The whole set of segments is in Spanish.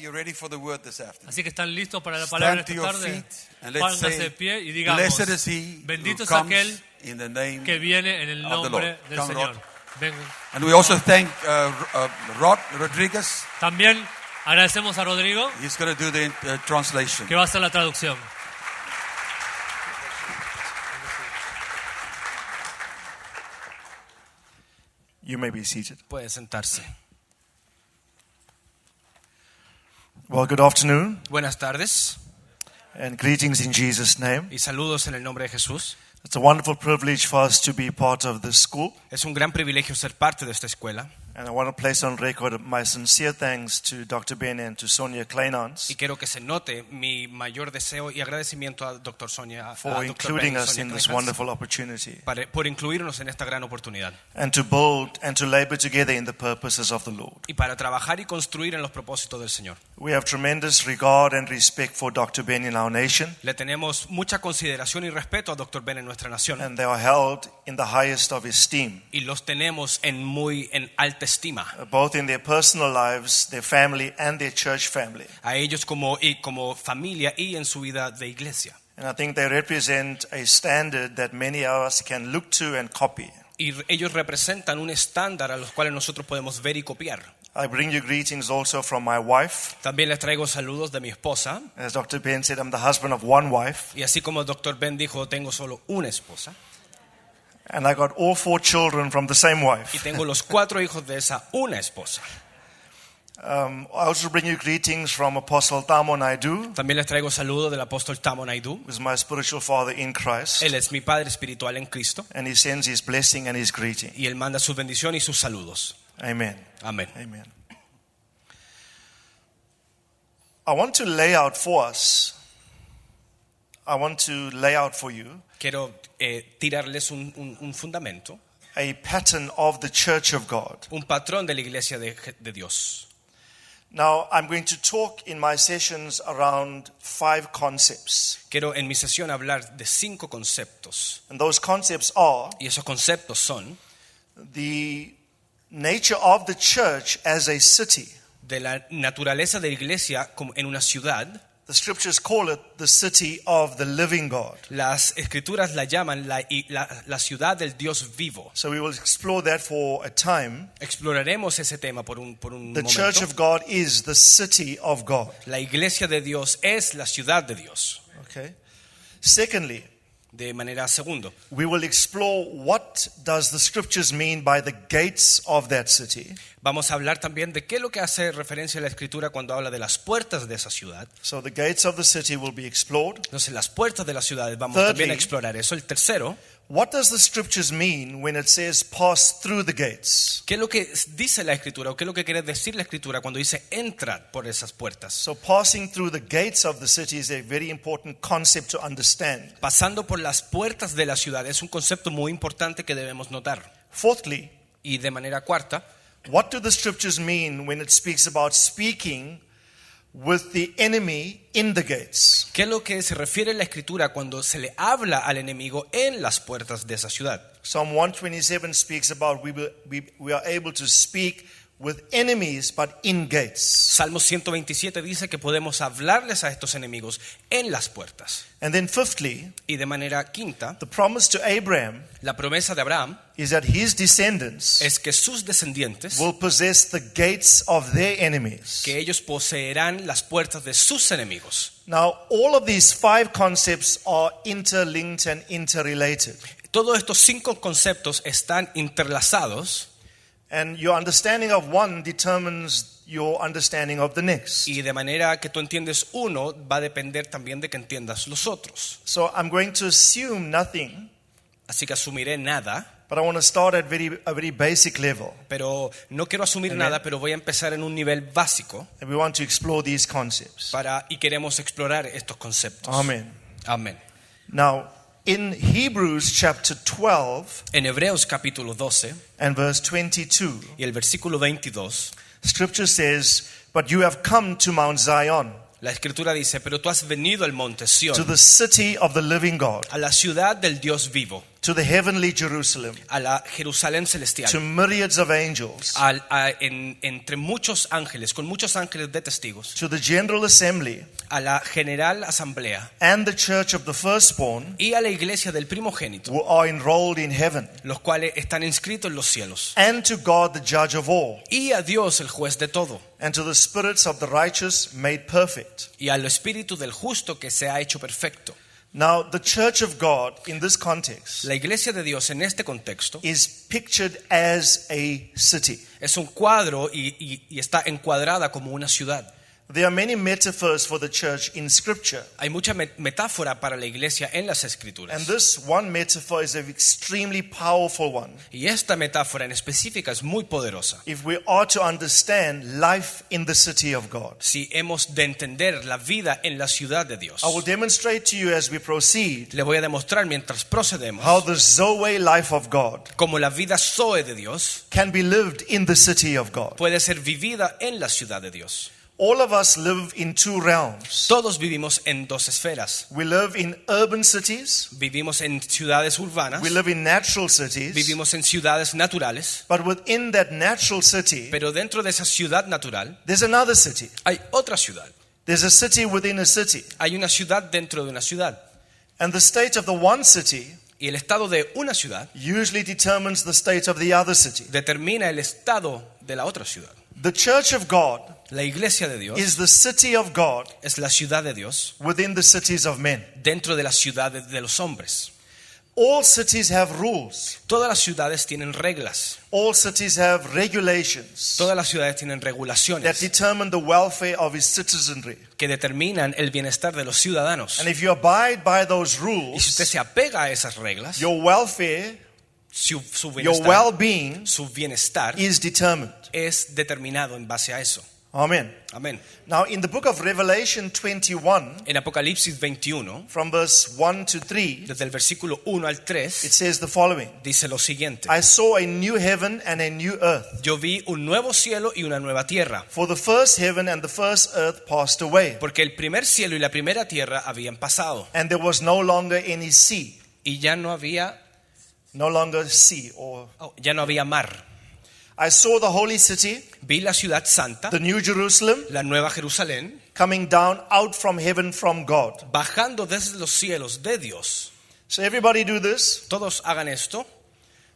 you ready for the word this afternoon? Así que están listos para la palabra Stand to esta your tarde. feet and let's Pónganse say, de pie y digamos, blessed is he bendito who es comes aquel in the name que viene en el of the nombre Lord. del Come, Señor. Rod. Vengan. And we also thank Rod Rodriguez. También agradecemos a Rodrigo, He's going to do the translation. que va a hacer la traducción. You may be seated. Puede sentarse. Well, good afternoon Buenas tardes and greetings in Jesus' name. y saludos en el nombre de Jesús. It's a wonderful privilege for us to be part of this school, Es un gran privilegio ser parte de esta escuela and I want to place on record my sincere thanks to Dr. Ben and to Sonia Kleinans y quiero que se note mi mayor deseo y agradecimiento a Dr. Sonia, for a Dr. including Ben y us Sonia in this Kleinhans wonderful opportunity por incluirnos en esta gran oportunidad and to build and to labor together in the purposes of the Lord. y para trabajar y construir en los propósitos del Señor. We have tremendous regard and respect for Dr. Ben in our nation, Le tenemos mucha consideración y respeto a Dr. Ben en nuestra nación and they are held in the highest of esteem, y los tenemos en alta estima, both in their personal lives, their family, and their church family. a ellos como familia y en su vida de iglesia. And I think they represent a standard that many of us can look to and copy. Y ellos representan un estándar a los cuales nosotros podemos ver y copiar. I bring you greetings also from my wife. También les traigo saludos de mi esposa. As Dr. Ben said, I'm the husband of one wife. Y así como el Dr. Ben dijo, tengo solo una esposa. And I got all 4 children from the same Y wife. tengo los 4 hijos de esa una esposa. I also bring you greetings from Apostle Tamo Naidu, También les traigo saludos del apóstol Tamo Naidu. who is my spiritual father in Christ. Él es mi padre espiritual en Cristo. And he sends his blessing and his greeting. Y él manda su bendición y sus saludos. Amen. Amén. Amen. I want to lay out for us, I want to lay out for you Quiero tirarles un fundamento, a pattern of the church of God. un patrón de la iglesia de Dios. Now, I'm going to talk in my sessions around 5 concepts. Quiero en mi sesión hablar de 5 conceptos. And those concepts are Y esos conceptos son the nature of the church as a city. de la naturaleza de la iglesia como en una ciudad. The scriptures call it the city of the living God. Las escrituras la llaman la ciudad del Dios vivo. So we will explore that for a time. Exploraremos ese tema por un The church momento. of God is the city of God. La iglesia de Dios es la ciudad de Dios. Okay. Secondly, De manera segundo, we will explore what does the scriptures mean by the gates of that city. vamos a hablar también de qué es lo que hace referencia a la escritura cuando habla de las puertas de esa ciudad. So the gates of the city will be explored. Entonces las puertas de las ciudades vamos Thirdly, también a explorar eso. El tercero, What does the scriptures mean when it says pass through the gates? ¿qué es lo que dice la escritura o qué es lo que quiere decir la escritura cuando dice entra por esas puertas? So passing through the gates of the city is a very important concept to understand. Pasando por las puertas de la ciudad es un concepto muy importante que debemos notar. Fourthly, Y de manera cuarta, what do the scriptures mean when it speaks about speaking with the enemy in the gates? ¿qué es lo que se refiere la escritura cuando se le habla al enemigo en las puertas de esa ciudad? Psalm 127 speaks about we are able to speak with enemies but in gates. Salmo 127 dice que podemos hablarles a estos enemigos en las puertas. And then fifthly, Y de manera quinta, the promise to Abraham la promesa de Abraham is that his descendants es que sus descendientes, will possess the gates of their enemies. que ellos poseerán las puertas de sus enemigos. Now, all of these 5 concepts are interlinked and interrelated. Todos estos 5 conceptos están interlazados And your understanding of one determines your understanding of the next. y de manera que tú entiendes uno va a depender también de que entiendas los otros. So I'm going to assume nothing, Así que asumiré nada, but I want to start at a very basic level. pero no quiero asumir Amen. nada, pero voy a empezar en un nivel básico And we want to explore these concepts. y queremos explorar estos conceptos. Amen. Amén. Now, in Hebrews chapter 12 En Hebreos capítulo 12 and verse 22, y el versículo 22, scripture says, "But you have come to Mount Zion, la escritura dice, pero tú has venido al monte to Sión, the city of the living God, a la ciudad del Dios vivo, to the heavenly Jerusalem, a la Jerusalén celestial, to myriads of angels, entre muchos ángeles, con muchos ángeles de testigos, to the general assembly, a la general asamblea and the church of the firstborn y a la iglesia del primogénito, who are enrolled in heaven, los cuales están inscritos en los cielos, and to God the judge of all, y a Dios el juez de todo, and to the spirits of the righteous made perfect. y al espíritu del justo que se ha hecho perfecto. Now, the church of God in this context La iglesia de Dios en este contexto is pictured as a city. es un cuadro y está encuadrada como una ciudad. There are many metaphors for the church in Scripture. Hay mucha metáfora para la iglesia en las escrituras. And this one metaphor is an extremely powerful one Y esta metáfora en específica es muy poderosa. if we are to understand life in the city of God. Si hemos de entender la vida en la ciudad de Dios. I will demonstrate to you as we proceed Le voy a demostrar mientras procedemos how the Zoe life of God cómo la vida Zoe de Dios can be lived in the city of God. puede ser vivida en la ciudad de Dios. All of us live in two realms. Todos vivimos en dos esferas. We live in urban cities, Vivimos en ciudades urbanas, we live in natural cities, vivimos en ciudades naturales, but within that natural city, pero dentro de esa ciudad natural there's another city. hay otra ciudad. There's a city within a city. Hay una ciudad dentro de una ciudad. And the state of the one city Y el estado de una ciudad usually determines the state of the other city. determina el estado de la otra ciudad. The church of God La iglesia de Dios is the city of God es la ciudad de Dios within the cities of men. dentro de las ciudades de los hombres. All cities have rules. Todas las ciudades tienen reglas. All cities have regulations Todas las ciudades tienen that regulaciones determine the welfare of its citizenry. que determinan el bienestar de los ciudadanos. And if you abide by those Y si usted rules, se apega a esas reglas, your welfare, su your bienestar, well-being su bienestar is determined. es determinado en base a eso. Amen. Amén. Now, in the book of Revelation 21, En Apocalipsis 21, from verse 1 to 3, desde el versículo 1 al it 3, says the following. dice lo siguiente. I saw a new heaven and a new earth. Yo vi un nuevo cielo y una nueva tierra, For the first heaven and the first earth passed away, porque el primer cielo y la primera tierra habían pasado, and there was no longer any sea. y ya no había mar. I saw the holy city, Vi la ciudad santa, the new Jerusalem, la nueva Jerusalén, coming down out from heaven from God. bajando desde los cielos de Dios. So everybody do this. Todos hagan esto.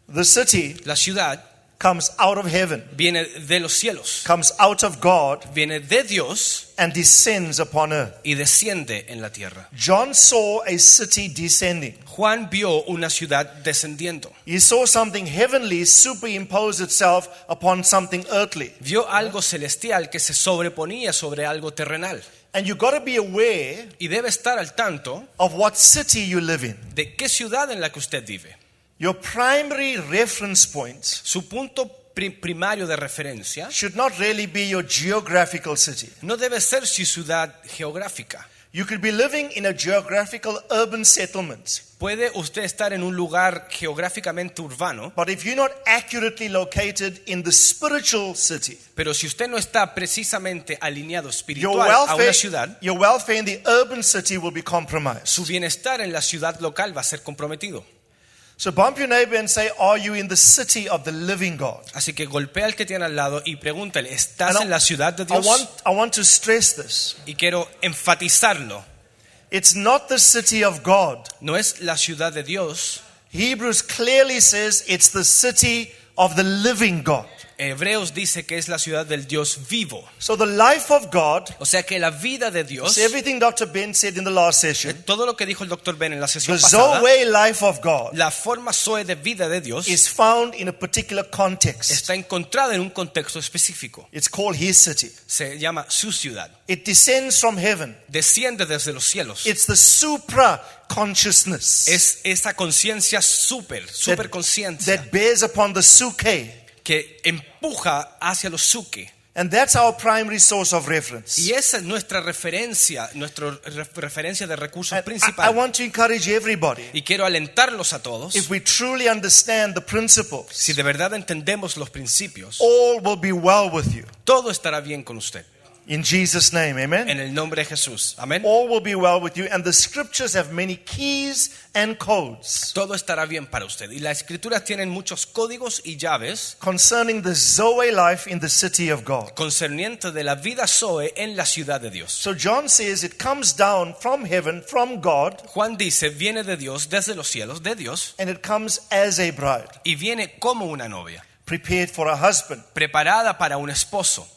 The city La ciudad comes out of heaven, viene de los cielos, comes out of God, viene de Dios and descends upon earth. y desciende en la tierra. John saw a city descending. Juan vio una ciudad descendiendo. He saw something heavenly superimpose itself upon something earthly. Vio algo celestial que se sobreponía sobre algo terrenal. And you got to be aware Y debe estar al tanto of what city you live in. de qué ciudad en la que usted vive. Your primary reference point Su punto primario de referencia should not really be your geographical city. no debe ser su ciudad geográfica. You could be living in a geographical urban settlement, Puede usted estar en un lugar geográficamente urbano, but if you're not accurately located in the spiritual city, pero si usted no está precisamente alineado your espiritual a una ciudad, welfare in the urban city will be compromised. su bienestar en la ciudad local va a ser comprometido. So bump your neighbor and say, are you in the city of the living God? Así que golpea al que tiene al lado y pregúntale, ¿estás And en la ciudad de I Dios? want to stress this. Y quiero enfatizarlo. It's not the city of God. No es la ciudad de Dios. Hebrews clearly says it's the city of the living God. Hebreos dice que es la ciudad del Dios vivo. So the life of God, O sea que la vida de Dios, it's everything Dr. Ben said in the last session, todo lo que dijo el Dr. Ben en la the sesión pasada, Zoe life of God la forma Zoe de vida de Dios is found in a particular context. está encontrada en un contexto específico. It's called His city. Se llama su ciudad. It descends from heaven. Desciende desde los cielos. It's the supra consciousness Es esa conciencia super conciencia that bears upon the suke. que empuja hacia los suke. And that's our primary source of reference. Y esa es nuestra referencia de recursos And I principal. want to encourage everybody, Y quiero alentarlos a todos. if we truly understand the principles, Si de verdad entendemos los principios, all will be well with you. todo estará bien con usted. In Jesus' name, amen. En el nombre de Jesús. Amén. All will be well with you, and the scriptures have many keys and codes Todo estará bien para usted. Y las escrituras tienen muchos códigos y llaves concerning the Zoe life in the city of God. concerniente de la vida Zoe en la ciudad de Dios. So John says it comes down from heaven, from God, Juan dice, viene de Dios, desde los cielos, de Dios, and it comes as a bride, y viene como una novia, prepared for a husband. preparada para un esposo.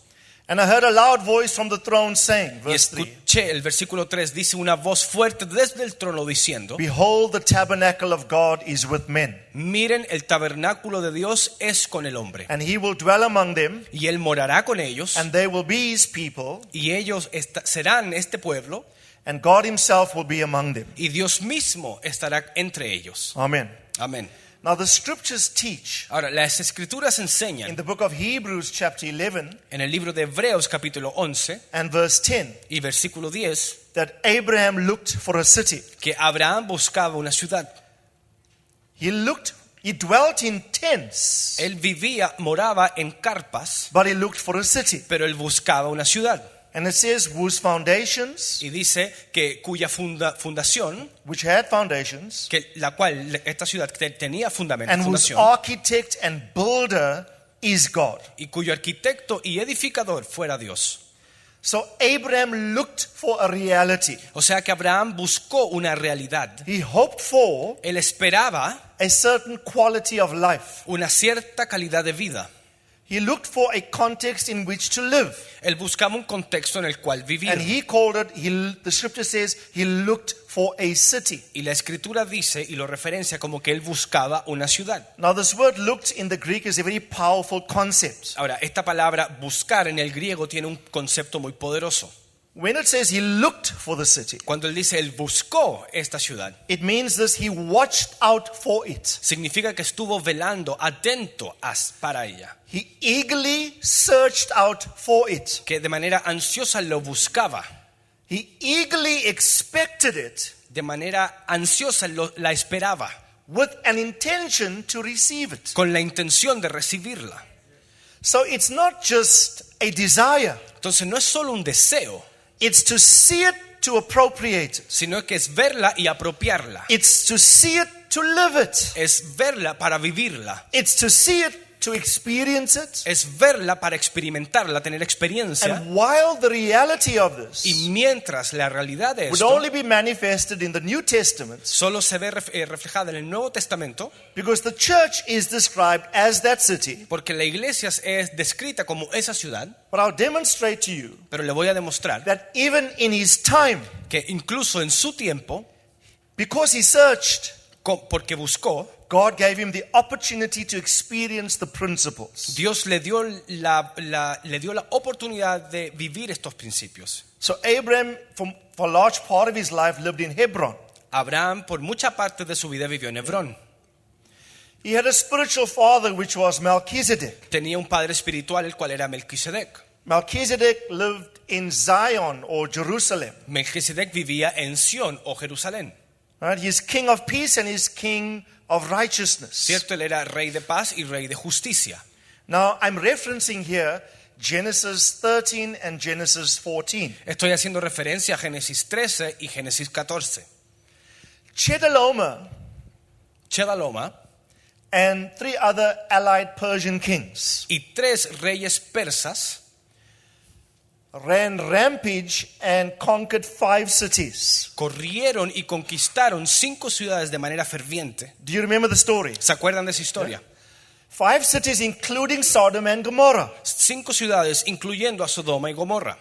And I heard a loud voice from the throne saying, Y verse 3, escuché, el versículo 3 dice una voz fuerte desde el trono diciendo, Behold, the tabernacle of God is with men, miren, el tabernáculo de Dios es con el hombre, and he will dwell among them, y él morará con ellos, and they will be his people, y ellos serán este pueblo, and God himself will be among them. y Dios mismo estará entre ellos. Amen. Amén. Now the scriptures teach Ahora, las escrituras in enseñan the book of Hebrews chapter 11 en el libro de Hebreos capítulo 11 and verse 10 y versículo 10 that Abraham looked for a city. que Abraham buscaba una ciudad. He dwelt in tents, Él vivía, moraba en carpas, but he looked for a city. pero él buscaba una ciudad. And it says whose foundations, Y dice que cuya fundación, which had foundations, que la cual esta ciudad tenía fundamento, and whose fundación, architect and builder is God. y cuyo arquitecto y edificador fuera Dios. So Abraham looked for a reality. O sea que Abraham buscó una realidad. He hoped for Él esperaba a certain quality of life. una cierta calidad de vida. He looked for a context in which to live. Él buscaba un contexto en el cual vivir. And he called it, the scripture says, he looked for a city. Y la escritura dice y lo referencia como que él buscaba una ciudad. Now this word looked in the Greek is a very powerful concept. Ahora, esta palabra buscar en el griego tiene un concepto muy poderoso. When it says he looked for the city, Cuando él dice él buscó esta ciudad, it means this, he watched out for it. significa que estuvo velando, atento para ella. He eagerly searched out for it. Que de manera ansiosa lo buscaba. He eagerly expected it De manera ansiosa la esperaba. with an intention to receive it. Con la intención de recibirla. So it's not just a desire. Entonces no es solo un deseo, It's to see it, to appropriate it. sino que es verla y apropiarla. It's to see it, to live it. Es verla para vivirla. It's to see it, to experience it. Es verla para experimentarla, tener experiencia. And while the reality of Y this mientras la realidad de would esto only be manifested in the New Testament, solo se ve reflejada en el Nuevo Testamento, because the church is described as that city, porque la iglesia es descrita como esa ciudad, but I'll demonstrate to you pero le voy a demostrar that even in his time, que incluso en su tiempo, because he searched, porque buscó, God gave him the opportunity to experience the principles. Dios le dio la oportunidad de vivir estos principios. So Abraham, for a large part of his life, lived in Hebron. Abraham por mucha parte de su vida vivió en Hebrón. He had a spiritual father, which was Melchizedek. Tenía un padre espiritual, el cual era Melquisedec. Melchizedek lived in Zion or Jerusalem. Melquisedec vivía en Sión o Jerusalén. Right? He's king of peace and he's king of righteousness. Cierto, él era rey de paz y rey de justicia. Now, I'm referencing here Genesis 13 and Genesis 14. Estoy haciendo referencia a Génesis 13 y Génesis 14. Chedorlaomer Chedorlaomer and 3 other allied Persian kings y 3 reyes persas ran rampage and conquered 5 cities. corrieron y conquistaron 5 ciudades de manera ferviente. Do you remember the story? ¿Se acuerdan de esa historia? 5 cities including Sodom and Gomorrah. 5 ciudades incluyendo a Sodoma y Gomorra.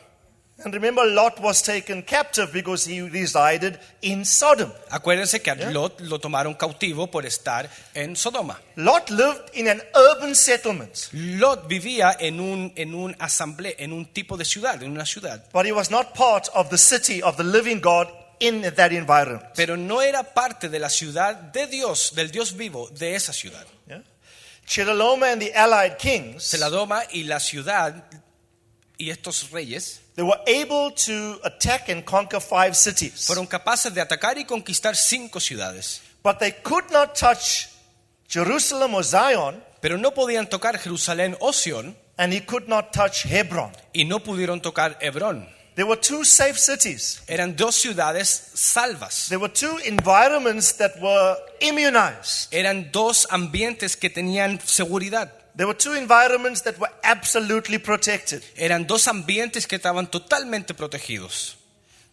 And remember, Lot was taken captive because he resided in Sodom. Acuérdense que a Lot lo tomaron cautivo por estar en Sodoma. Lot lived in an urban settlement, Lot vivía en un asamblea, en un tipo de ciudad, en una ciudad. but he was not part of the city of the living God in that environment. Pero no era parte de la ciudad de Dios, del Dios vivo de esa ciudad. Chedorlaomer and the allied kings, Sodoma y la ciudad y estos reyes they were able to attack and conquer 5 cities, fueron capaces de atacar y conquistar 5 ciudades. but they could not touch Jerusalem or Zion Pero no podían tocar Jerusalén o Sión and he could not touch Hebron. y no pudieron tocar Hebrón. There were two safe cities. Eran dos ciudades salvas. There were two environments that were immunized. Eran dos ambientes que tenían seguridad. There were two environments that were absolutely protected. Eran dos ambientes que estaban totalmente protegidos.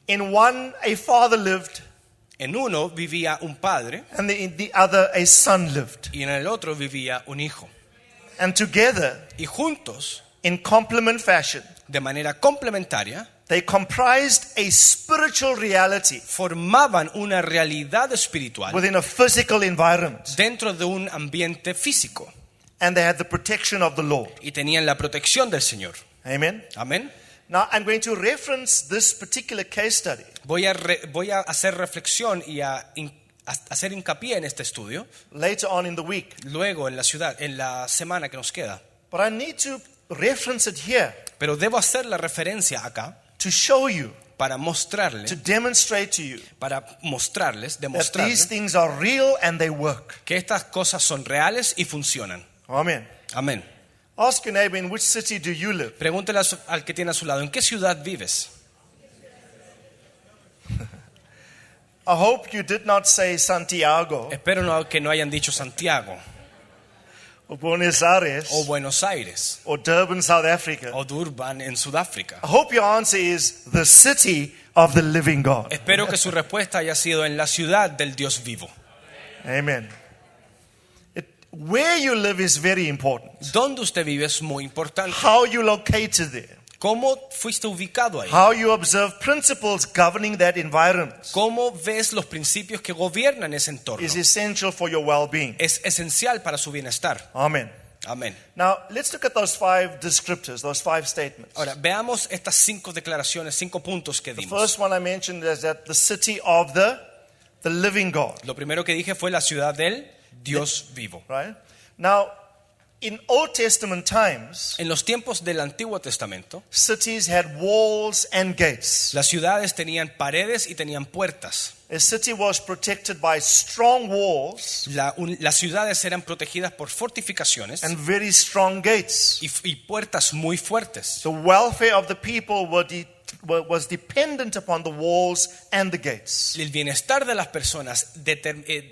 In one, a father lived, En uno vivía un padre and in the other, a son lived. y en el otro vivía un hijo. And together, Y juntos, in complement fashion, de manera complementaria, they comprised a spiritual reality formaban una realidad espiritual within a physical environment. dentro de un ambiente físico. And they had the protection of the Lord. Y tenían la protección del Señor. Amen. Amén. Now, I'm going to reference this particular case study Voy a hacer reflexión y a hacer hincapié en este estudio later on in the week. luego en la semana que nos queda. But I need to reference it here Pero debo hacer la referencia acá to show you, para mostrarle, to demonstrate to you that these demostrarles things are real and they work. que estas cosas son reales y funcionan. Amen. Amén. Ask your neighbor, in which city do you live? Pregúntele al que tiene a su lado, ¿en qué ciudad vives? I hope you did not say Santiago Espero que no hayan dicho Santiago or Buenos Aires o Buenos Aires or Durban, South Africa. o Durban en Sudáfrica. I hope your answer is the city of the living God. Espero que su respuesta haya sido en la ciudad del Dios vivo. Amen. Where you live is very important. Donde usted vive es muy importante. How you located there. ¿Cómo fuiste ubicado ahí? How you observe principles governing that environment ¿Cómo ves los principios que gobiernan ese entorno? is essential for your well-being. Es esencial para su bienestar. Amen. Amén. Now, let's look at those 5 descriptors, those 5 statements. Ahora, veamos estas 5 declaraciones, 5 puntos que The dimos. first one I mentioned is that the city of the living God, Lo primero que dije fue la ciudad del Dios vivo. right? Now, in Old Testament times, En los tiempos del Antiguo Testamento, cities had walls and gates. las ciudades tenían paredes y tenían puertas. A city was protected by strong walls Las ciudades eran protegidas por fortificaciones and very strong gates. y puertas muy fuertes. The welfare of the people was dependent upon the walls and the gates. El bienestar de las personas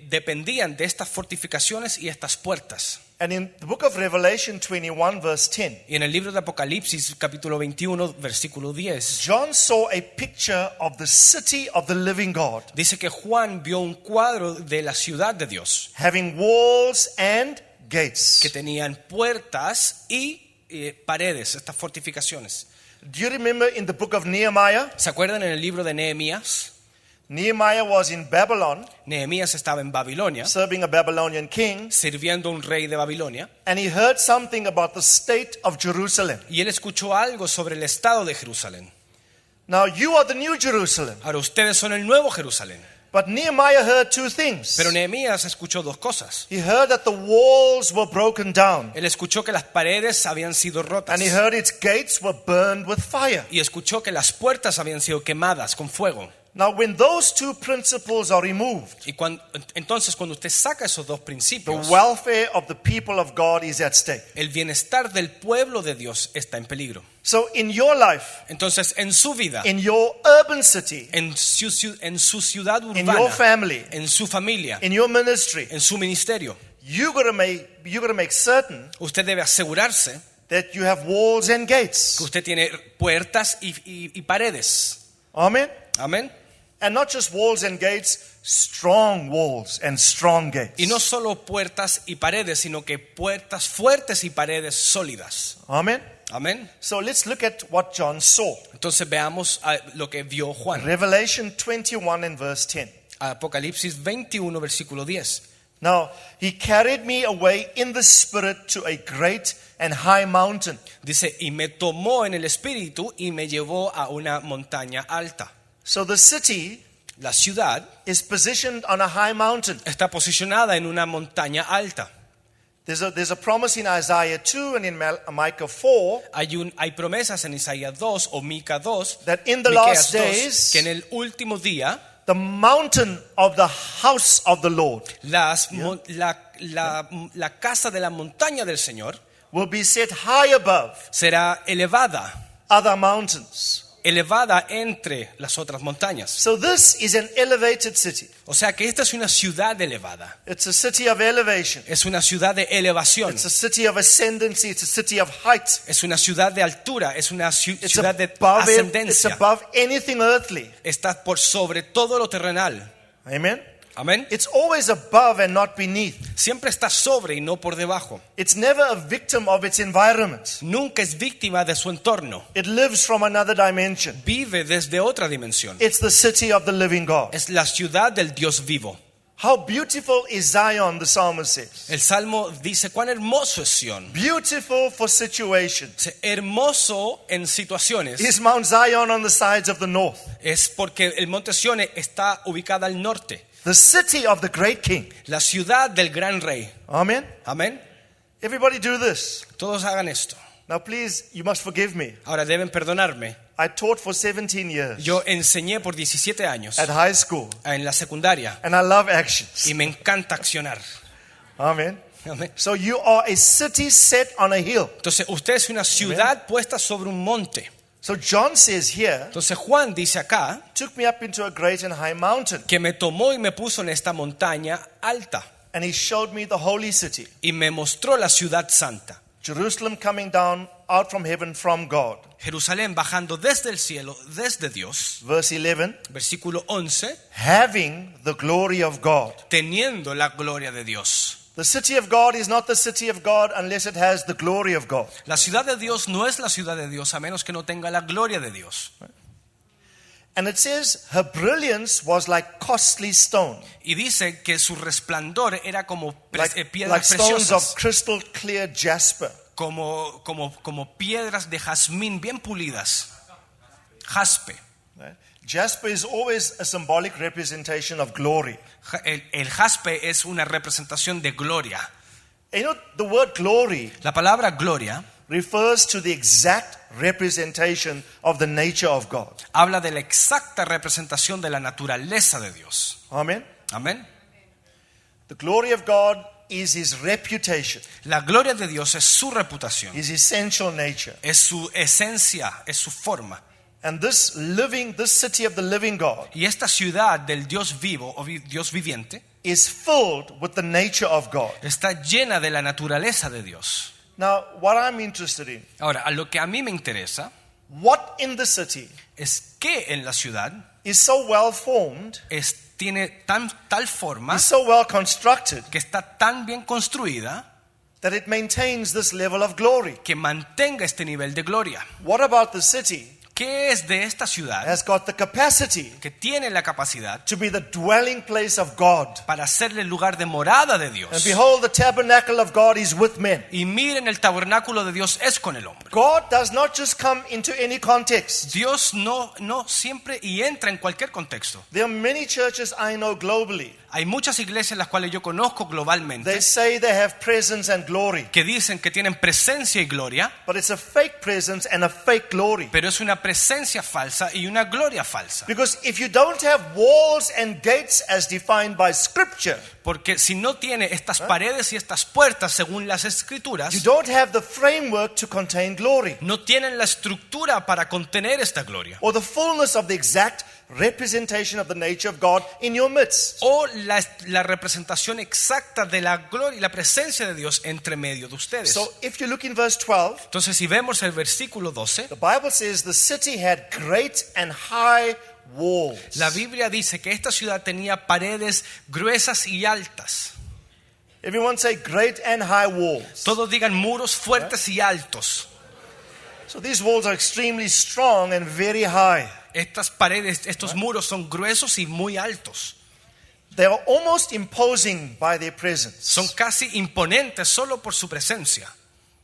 dependían de estas fortificaciones y estas puertas. And in the book of Revelation 21 verse 10, Y en el libro de Apocalipsis, capítulo 21, versículo 10, John saw a picture of the city of the living God, dice que Juan vio un cuadro de la ciudad de Dios having walls and gates. que tenían puertas y paredes, estas fortificaciones. Do you remember in the book of Nehemiah? ¿Se acuerdan en el libro de Nehemías? Nehemiah was in Babylon, Nehemías estaba en Babilonia, serving a Babylonian king, sirviendo a un rey de Babilonia, and he heard something about the state of Jerusalem. y él escuchó algo sobre el estado de Jerusalén. Now you are the new Jerusalem. Ahora ustedes son el nuevo Jerusalén. But Nehemiah heard 2 things. Pero Nehemías escuchó 2 cosas. He heard that the walls were broken down, Él escuchó que las paredes habían sido rotas. and he heard its gates were burned with fire. Y escuchó que las puertas habían sido quemadas con fuego. Now, when those 2 principles are removed, Y entonces cuando usted saca esos 2 the principios, welfare of the people of God is at stake. el bienestar del pueblo de Dios está en peligro. So, in your life, Entonces en su vida, in your urban city, en su ciudad in your urbana, family, en su familia, in your ministry, en su ministerio, you're going to make certain usted debe asegurarse that you have walls and gates. que usted tiene puertas y paredes. Amen. Amén. And not just walls and gates, strong walls and strong gates. Y no solo puertas y paredes, sino que puertas fuertes y paredes sólidas. Amen. Amén. So let's look at what John saw. Entonces veamos lo que vio Juan. Revelation 21 and verse 10. Apocalipsis 21, versículo 10. Now, he carried me away in the spirit to a great and high mountain. Dice, y me tomó en el espíritu y me llevó a una montaña alta. So the city La ciudad is positioned on a high mountain. está posicionada en una montaña alta. There's a promise in Isaiah 2 and in Micah 4 Hay promesas en Isaías 2 o Mica 2, that in the Miqueas last 2, days que en el último día the mountain of the house of the Lord la casa de la montaña del Señor will be set high above será elevada, other mountains. elevada entre las otras montañas. So this is an elevated city. O sea que esta es una ciudad elevada, It's a city of elevation. es una ciudad de elevación, It's a city of ascendancy. It's a city of height. es una ciudad de altura, es una It's ciudad de above, it's ascendencia. above anything earthly. Está por sobre todo lo terrenal. Amen. Amén. It's always above and not beneath. Siempre está sobre y no por debajo. It's never a victim of its environment. Nunca es víctima de su entorno. It lives from another dimension. Vive desde otra dimensión. It's the city of the living God. Es la ciudad del Dios vivo. How beautiful is Zion, the psalmist says. El Salmo dice cuán hermoso es Sión. Beautiful for situations. Dice, hermoso en situaciones. Is Mount Zion on the sides of the north, Es porque el monte Sión está ubicada al norte. the city of the great king. La ciudad del gran rey. Amen. Amén. Everybody do this. Todos hagan esto. Now please, you must forgive me. Ahora deben perdonarme. I taught for 17 years Yo enseñé por 17 años at high school, en la secundaria and I love actions. y me encanta accionar. Amen. Amén. So you are a city set on a hill. Entonces usted es una ciudad puesta sobre un monte. So John says here, Entonces Juan dice acá took me up into a great and high mountain, que me tomó y me puso en esta montaña alta and he showed me the holy city, y me mostró la ciudad santa, Jerusalem coming down out from heaven from God. Jerusalén bajando desde el cielo, desde Dios. Verse 11, Versículo 11, having the glory of God. teniendo la gloria de Dios. The city of God is not the city of God unless it has the glory of God. La ciudad de Dios no es la ciudad de Dios a menos que no tenga la gloria de Dios. And it says her brilliance was like costly stone, Y dice que su resplandor era como like piedras stones of preciosas, crystal clear jasper. como piedras de jazmín bien pulidas. Jaspe. Right? Jasper is always a symbolic representation of glory. El jaspe es una representación de gloria. And you know, the word glory La palabra gloria refers to the exact representation of the nature of God. habla de la exacta representación de la naturaleza de Dios. Amen. Amén. The glory of God is his reputation, La gloria de Dios es su reputación, his essential nature. es su esencia, es su forma. And this city of the living God Y esta ciudad del Dios vivo o Dios viviente is filled with the nature of God. está llena de la naturaleza de Dios. Now, what I'm interested in, Ahora, a lo que a mí me interesa what in the city es que en la ciudad is so well formed, tiene tal forma is so well constructed, que está tan bien construida that it maintains this level of glory. que mantenga este nivel de gloria. What about the city ¿Qué es de esta ciudad has got the capacity que tiene la capacidad to be the dwelling place of God? para hacerle el lugar de morada de And Dios? behold, the tabernacle of God is with men. Y miren, el tabernáculo de Dios es con el hombre. God does not just come into any context. Dios no siempre y entra en cualquier contexto. There are many churches I know globally. Hay muchas iglesias las cuales yo conozco globalmente They say they have presence and glory, que dicen que tienen presencia y gloria, but it's a fake presence and a fake glory. pero es una presencia falsa y una gloria falsa. Because if you don't have walls and gates as defined by Scripture, Porque si no tiene estas paredes y estas puertas según las escrituras, you don't have the framework to contain glory no tienen la estructura para contener esta gloria. or the fullness of the exact representation of the nature of God in your midst. O la representación exacta de la gloria y la presencia de Dios entre medio de ustedes. So if you look in verse 12, Entonces, si vemos el versículo 12, the Bible says the city had great and high walls. la Biblia dice que esta ciudad tenía paredes gruesas y altas. Everyone say great and high walls. Todos digan muros fuertes y altos. So these walls are extremely strong and very high. Estas paredes, estos muros son gruesos y muy altos. They are almost imposing by their presence. Son casi imponentes solo por su presencia.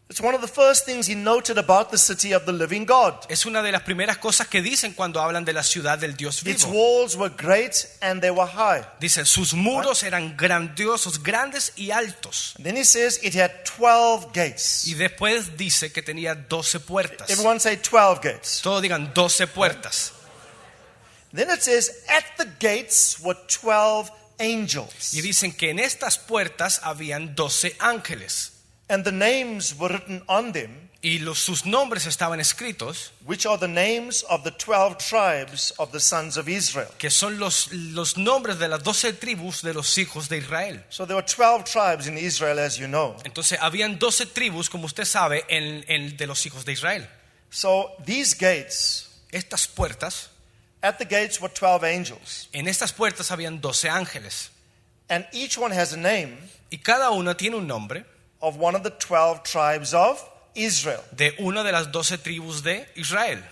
It's one of the first things he noted about the city of the living God. Es una de las primeras cosas que dicen cuando hablan de la ciudad del Dios Its vivo. walls were great and they were high. Dicen, sus muros eran grandiosos, grandes y altos. And then he says it had 12 gates. Y después dice que tenía 12 puertas. Everyone say 12 gates. Todos digan 12 puertas. Then it says at the gates were 12 angels. Y dicen que en estas puertas habían 12 ángeles. And the names were written on them, y sus nombres estaban escritos, which are the names of the 12 tribes of the sons of Israel. que son los nombres de las 12 tribus de los hijos de Israel. So there were 12 tribes in Israel, as you know. Entonces habían 12 tribus, como usted sabe, de los hijos de Israel. So these gates, Estas puertas, at the gates were 12 angels, en estas puertas habían 12 ángeles, and each one has a name y cada uno tiene un nombre of one of the 12 tribes of Israel. de una de las 12 tribus de Israel.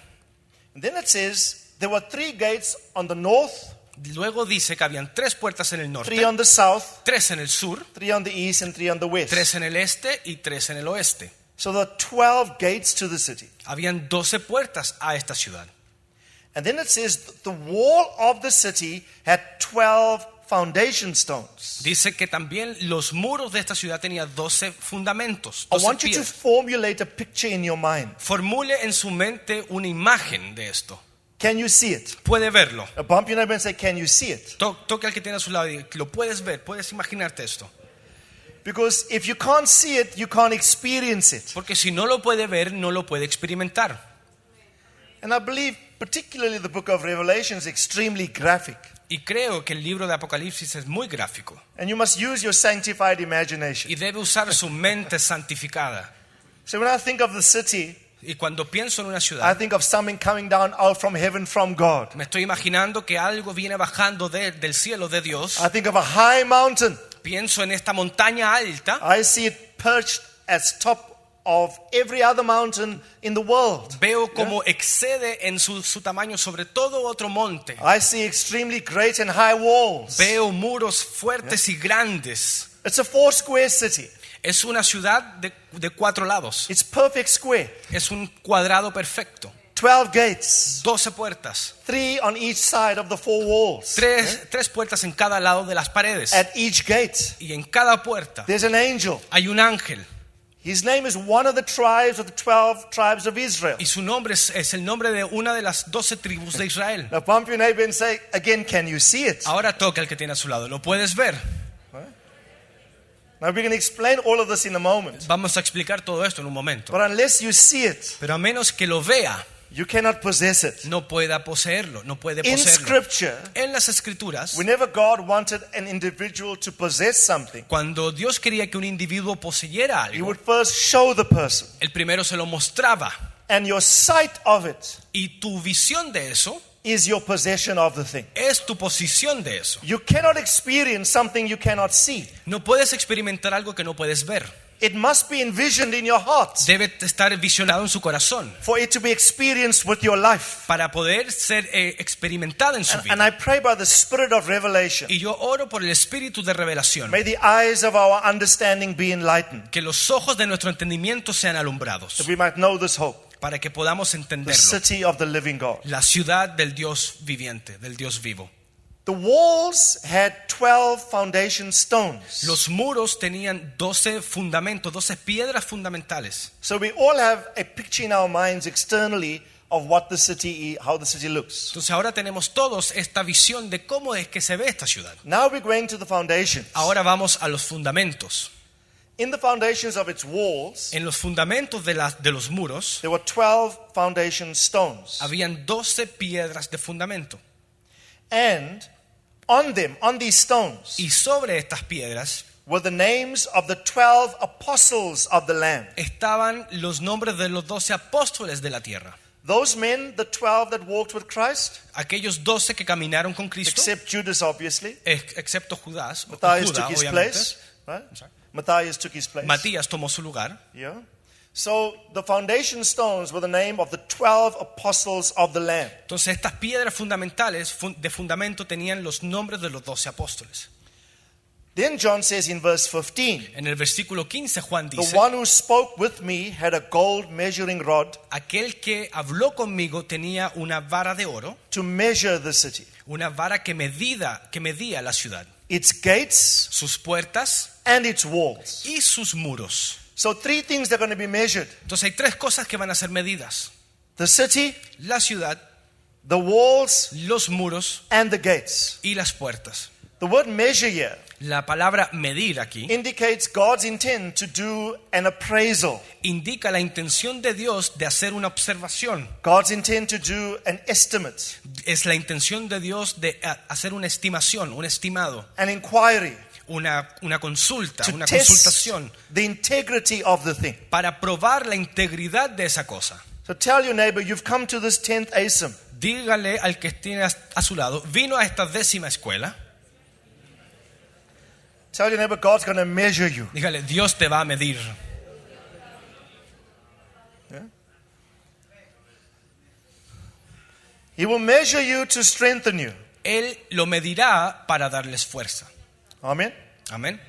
And then it says there were 3 gates on the north, Luego dice que habían 3 puertas en el 3 norte, on the south, 3 en el sur, 3 on the east, and 3 on the west. 3 en el este y 3 en el oeste. So there are 12 gates to the city. Habían 12 puertas a esta ciudad. And then it says the wall of the city had 12 foundation stones. Dice que también los muros de esta ciudad tenían 12 fundamentos, I 12 want you to piedras. formulate a picture in your mind. Formule en su mente una imagen de esto. Can you see it? Puede verlo. Bump your neighbor and say, can you see it? Toque al que tiene a su lado y lo puedes ver, puedes imaginarte esto. Because if you can't see it, you can't experience it. Porque si no lo puede ver, no lo puede experimentar. And I believe particularly the book of Revelation is extremely graphic. Y creo que el libro de Apocalipsis es muy gráfico. And you must use your sanctified imagination. Y debe usar su mente santificada. So when I think of the city, Y cuando pienso en una I ciudad, think of something coming down out from heaven from God. me estoy imaginando que algo viene bajando del cielo de Dios. I think of a high mountain. Pienso en esta montaña alta. I see it perched as top of every other mountain in the world. Veo como excede en su tamaño sobre todo otro monte. I see extremely great and high walls. Veo muros fuertes y grandes. It's a 4-square city. Es una ciudad de 4 lados. It's perfect square. Es un cuadrado perfecto. 12 gates. 12 puertas. 3 on each side of the 4 walls. Tres puertas en cada lado de las paredes. At each gate, Y en cada puerta there's an angel. hay un ángel. His name is one of the tribes of the 12 tribes of Israel. Y su nombre es el nombre de una de las 12 tribus de Israel. Now bump your neighbor and say, again, can you see it? Ahora toca al que tiene a su lado. ¿Lo puedes ver? Now we're going to explain all of this in a moment. Vamos a explicar todo esto en un momento. But unless you see it, Pero a menos que lo vea, you cannot possess it. no pueda poseerlo, no puede In poseerlo. Scripture, En las escrituras, whenever God wanted an individual to possess something, cuando Dios quería que un individuo poseyera He algo, would first show the person. el primero se lo mostraba. And your sight of it Y tu visión de eso is your possession of the thing. es tu posición de eso. You cannot experience something you cannot see. No puedes experimentar algo que no puedes ver. It must be envisioned in your heart Debe estar visionado en su corazón for it to be experienced with your life. para poder ser experimentada en su And I vida. pray by the spirit of revelation, Y yo oro por el espíritu de revelación, may the eyes of our understanding be enlightened, que los ojos de nuestro entendimiento sean alumbrados, that we might know this hope, para que podamos the entenderlo. city of the living God. La ciudad del Dios viviente, del Dios vivo. The walls had 12 foundation stones. Los muros tenían 12 fundamentos, 12 piedras fundamentales. So we all have a picture in our minds externally of what the city, how the city looks. Entonces ahora tenemos todos esta visión de cómo es que se ve esta ciudad. Now we're going to the foundations. Ahora vamos a los fundamentos. In the foundations of its walls, En los fundamentos de los muros there were 12 foundation stones. habían 12 piedras de fundamento. And on them, on these stones, Y sobre estas piedras were the names of the 12 apostles of the Lamb. estaban los nombres de los 12 apóstoles de la tierra. Those men, the 12 that walked with Christ, Aquellos 12 que caminaron con Cristo, except Judas, obviously. excepto Judas, Matthias Judá, took his obviamente. place. Right? Matthias took his place. Matías tomó su lugar. Yeah. So the foundation stones were the name of the 12 apostles of the Lamb. Entonces estas piedras fundamentales de fundamento tenían los nombres de los 12 apóstoles. Then John says in verse 15, En el versículo 15 Juan the dice, one who spoke with me had a gold measuring rod aquel que habló conmigo tenía una vara de oro, to measure the city, una vara que medía la ciudad, its gates sus puertas and its walls. y sus muros. So 3 things that are going to be measured: Entonces hay 3 cosas que van a ser medidas: the city, la ciudad, the walls, los muros and the gates. y las puertas. The word measure here La palabra medir aquí indicates God's intent to do an appraisal. indica la intención de Dios de hacer una observación. God's intent to do an estimate, Es la intención de Dios de hacer una estimación, un estimado, an inquiry, una consulta, to una test consultación the integrity of the thing. para probar la integridad de esa cosa. So tell your neighbor, you've come to this 10th ASIM. Dígale al que tiene a su lado, vino a esta 10ª escuela. Tell your neighbor, God's going to measure you. Dígale, Dios te va a medir. He will measure you to strengthen you. Él lo medirá para darles fuerza. Amen. Amén.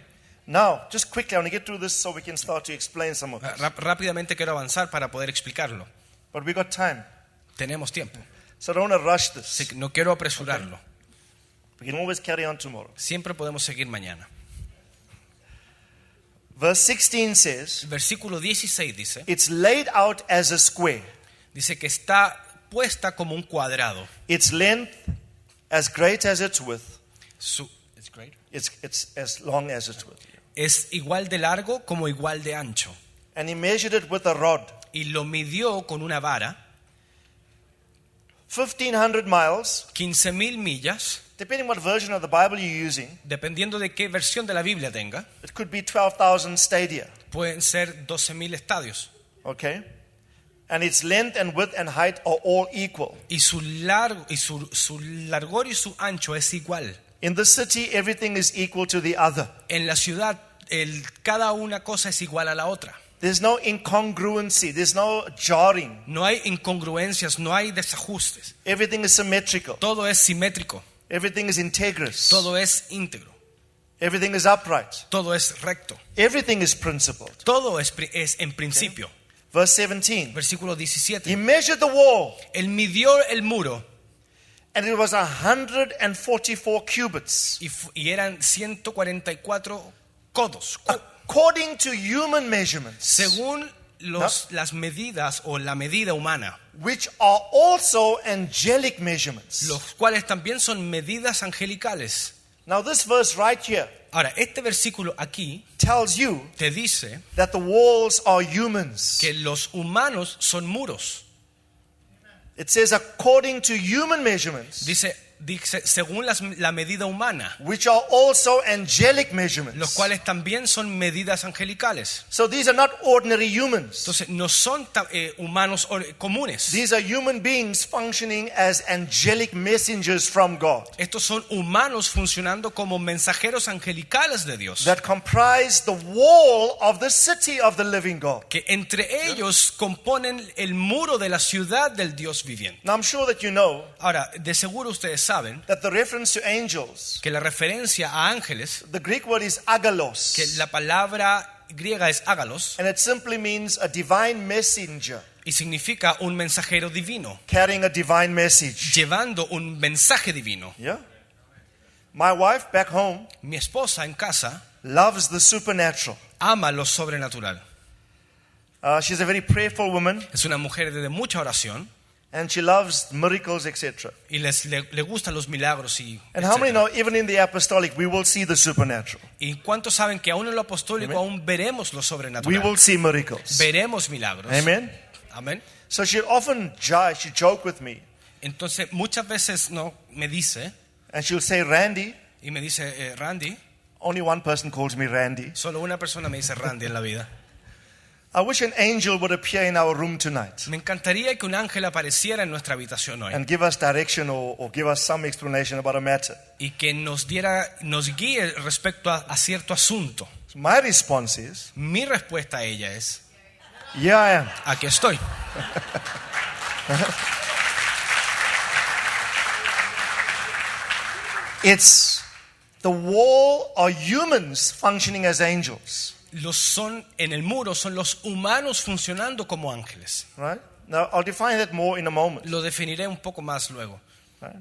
Now, just quickly, I want to get through this so we can start to explain some of this. Rápidamente quiero avanzar para poder explicarlo. But we got time, Tenemos tiempo. so I don't want to rush Así this. que no quiero apresurarlo. We can always carry on tomorrow. Siempre podemos seguir mañana. Verse 16 says, El versículo 16 dice, it's laid out as a square, dice que está puesta como un cuadrado. its length as great as its width. It's great. It's as long as its width. Es igual de largo como igual de ancho. And he measured it with a rod. Y lo midió con una vara, 1,500 miles, 15,000 millas, depending what version of the Bible you're using. dependiendo de qué versión de la Biblia tenga, It could be 12,000 stadia. pueden ser 12,000 estadios. Okay? And its length and width and height are all equal. Y su largor y su ancho es igual. In the city, everything is equal to the other. En la ciudad, cada una cosa es igual a la otra. There's no incongruency. There's no jarring. No hay incongruencias, no hay desajustes. Everything is symmetrical. Todo es simétrico, Everything is integrous. todo es íntegro, Everything is upright. todo es recto, Everything is principled. todo es en principio. Verse 17. Versículo He 17. measured the wall, Él midió el muro and it was 144 cubits. y eran 144 codos. According to human measurements, Según las medidas o la medida humana, which are also angelic measurements. los cuales también son medidas angelicales. Now, this verse right here Ahora, este versículo aquí tells you te dice that the walls are humans. que los humanos son muros. It says, according to human measurements, Dice según la medida humana, which are also angelic los measurements. cuales también son medidas angelicales. So these are not ordinary humans. Entonces, no son humanos comunes. These are human beings functioning as angelic messengers from God Estos son humanos funcionando como mensajeros angelicales de Dios, that comprise the wall of the city of the living God. que entre ellos componen el muro de la ciudad del Dios viviente. Now, I'm sure that you know Ahora, de seguro ustedes saben that the reference to angels, que la referencia a ángeles, the Greek word is agalos, que la palabra griega es ágalos, and it simply means a divine messenger y significa un mensajero divino, carrying a divine message. llevando un mensaje divino. Yeah. My wife back home Mi esposa en casa loves the supernatural. ama lo sobrenatural. She's a very prayerful woman, Es una mujer de mucha oración and she loves miracles, etc. y le gustan los milagros y And how many etcétera. know, even in the apostolic, we will see the supernatural. ¿Y cuántos saben que aún en lo apostólico aún veremos lo We sobrenatural? will see miracles. Veremos milagros. Amen. Amén. So she often she joke with me, Entonces muchas veces me dice and she'll say, Randy, y me dice Randy, only one person calls me Randy. solo una persona me dice Randy en la vida. I wish an angel would appear in our room tonight Me encantaría que un ángel apareciera en nuestra habitación hoy and give us direction or give us some explanation about a matter. y que nos guíe respecto a cierto asunto. So my response is, Mi respuesta a ella es: yeah, I am. aquí estoy. It's the wall are humans functioning as angels. En el muro son los humanos funcionando como ángeles. Right? Now, I'll define that more in a moment. Lo definiré un poco más luego. Right?